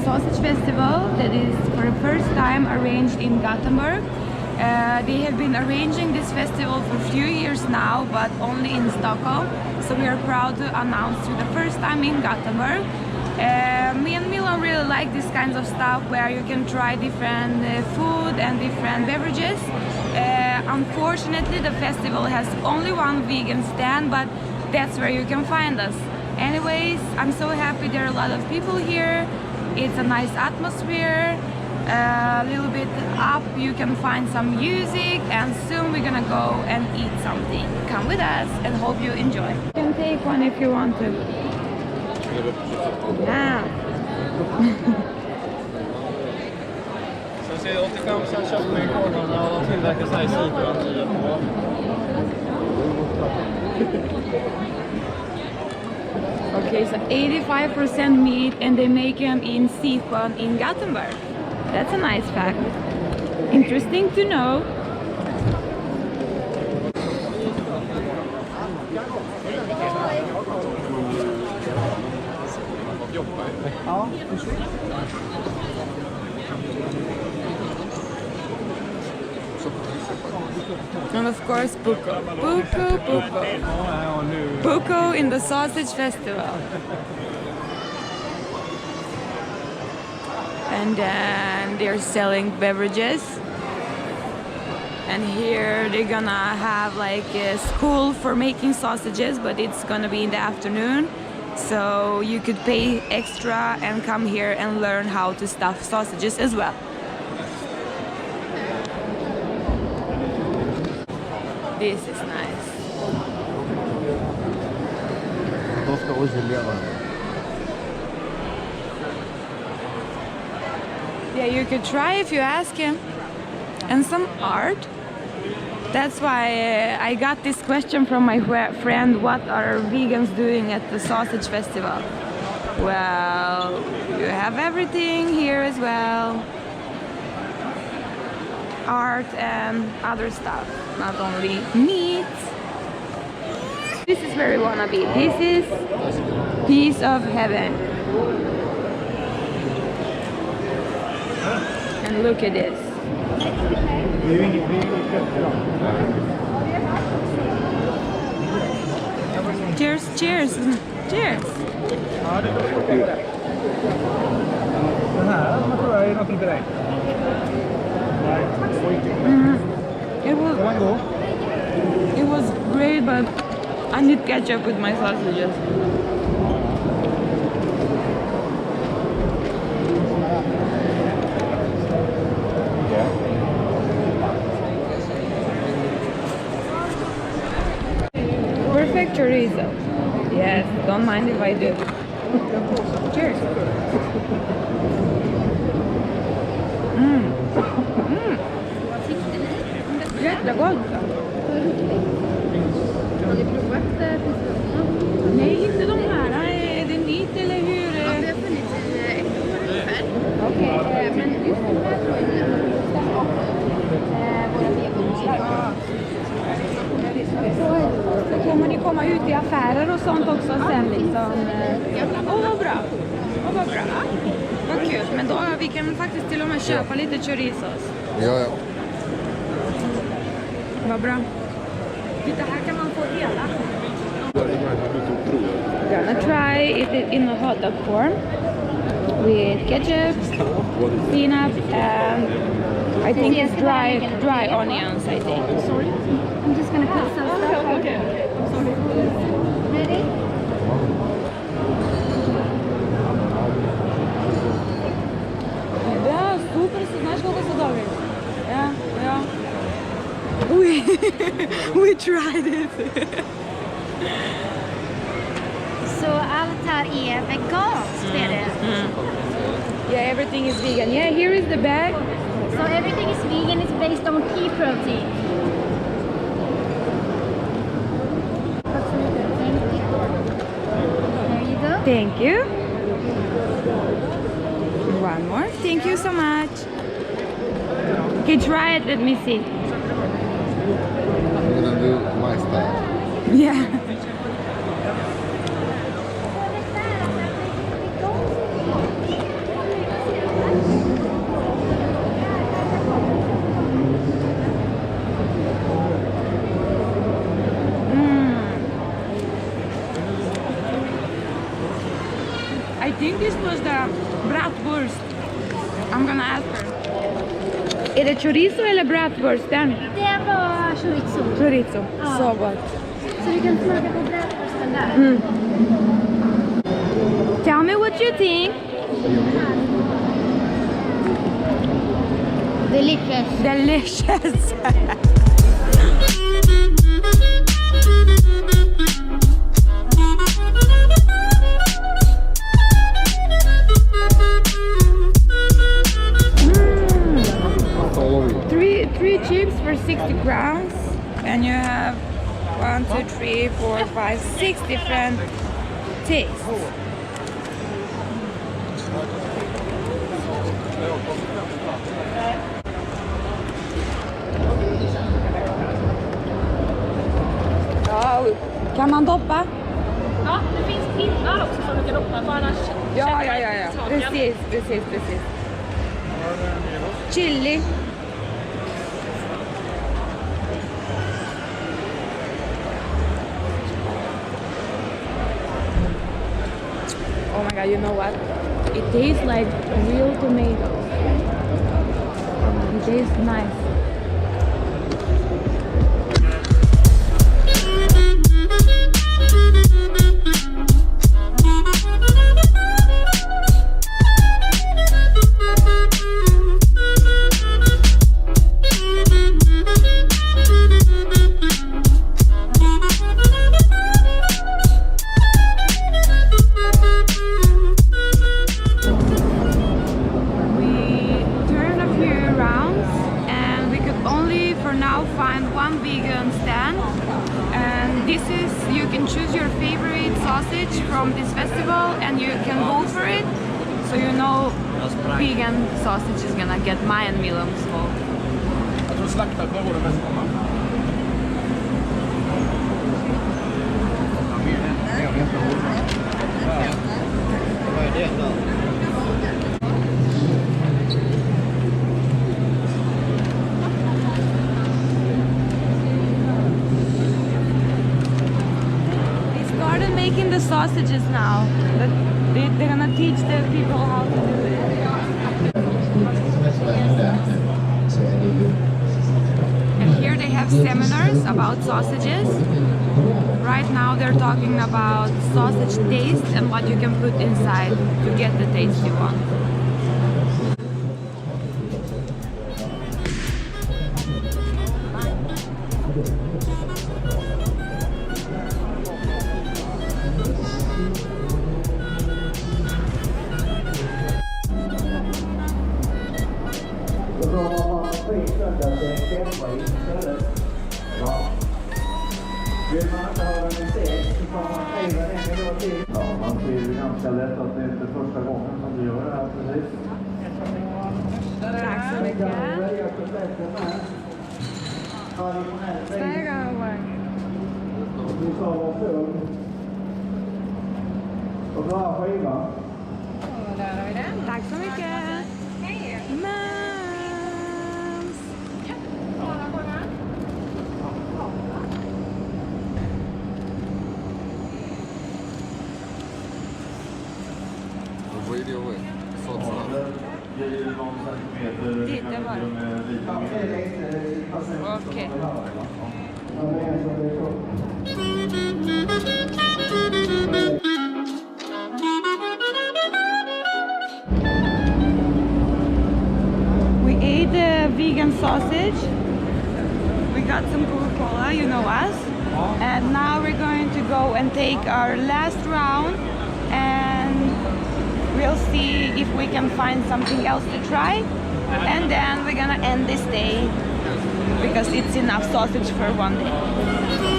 sausage festival that is for the first time arranged in Gothenburg. They have been arranging this festival for a few years now, but only in Stockholm. So we are proud to announce for the first time in Gothenburg. Me and Milan really like this kinds of stuff where you can try different food and different beverages. Unfortunately, the festival has only one vegan stand, but that's where you can find us. Anyways, I'm so happy there are a lot of people here. It's a nice atmosphere. A little bit up you can find some music, and soon we're gonna go and eat something. Come with us and hope you enjoy. You can take one if you want to. Yeah. Så ser 85% kött med korvarna och tillverkar sig i Göteborg. Okay, so 85% meat, and they make them in Sifon in Gothenburg. That's a nice fact. Interesting to know. And of course, buko. Buko, buko. Buko in the sausage festival. And then they're selling beverages. And here they're gonna have like a school for making sausages, but it's gonna be in the afternoon. So you could pay extra and come here and learn how to stuff sausages as well. This is nice. Yeah, you could try if you ask him. And some art. That's why I got this question from my friend, what are vegans doing at the sausage festival? Well, you have everything here as well. Art and other stuff, not only meat. This is where we wanna be. This is piece of heaven. And look at this. Cheers, cheers, cheers. It was great, but I need ketchup with my sausages. Perfect chorizo. Yes, don't mind if I do. Cheers. Jättegott. Har ni provat Nej, inte de här. Är det nytt eller hur? Ja, det har funnits i 1 år ungefär. Okej. Men just den här tror jag Så kommer ni komma ut i affärer och sånt också sen liksom? Vad bra. Vad bra. Vad kul. Men då vi kan faktiskt till och med köpa lite chorizos. Ja. Vad bra. Titta, här kan man få hela. Gonna try it in a hot dog form with ketchup, peanut, and I think it's dry onions. I think. Sorry, I'm just gonna put some stuff. Okay. Sorry. Ready? Да, супер, знаешь, сколько садовых? Yeah. We tried it. Så allt här är veganskt, är det? Yeah, everything is vegan. Yeah, here is the bag. So everything is vegan, it's based on pea protein. There you go. Thank you. One more. Thank you so much. Okay, try it. Let me see. I'm gonna do my style. Yeah. think this was the bratwurst. I'm gonna ask her. Är det chorizo eller bratwursten? Det var chorizo. Chorizo, Ja. så gott. Så du kan smaka på bratwursten där. Tell me what you think. Delicious. Delicious. Three chips for 60 crowns, and you have 1, 2, 3, 4, 5, 6 different tastes. Ja, kan man doppa? Ja, det finns pinnar också som du kan doppa för annars. Ja. Precis. Chili. Oh my god, you know what? It tastes like real tomatoes. It tastes nice. From this festival, and you can vote for it, so you know vegan sausage is gonna get my and Milan's vote. Jag tror slaktarkorv var det bästa. Making the sausages now. They're gonna teach the people how to do it. And here they have seminars about sausages. Right now they're talking about sausage taste and what you can put inside to get the taste you want. Vill man inte ha en musik så får man skriva den en gång till. Ja, man ser ju ganska lätt att det inte är första gången som du gör det här precis. Tack så mycket. Du sa var full. Och bra skiva. Där har vi den. Tack så mycket. Hej. Vad är det att Det är ju någon centimeter. Titta bara. Okej. We ate the vegan sausage. We got some Coca-Cola, you know us. And now we're going to go and take our last round, and we'll see if we can find something else to try. And then we're gonna end this day because it's enough sausage for one day.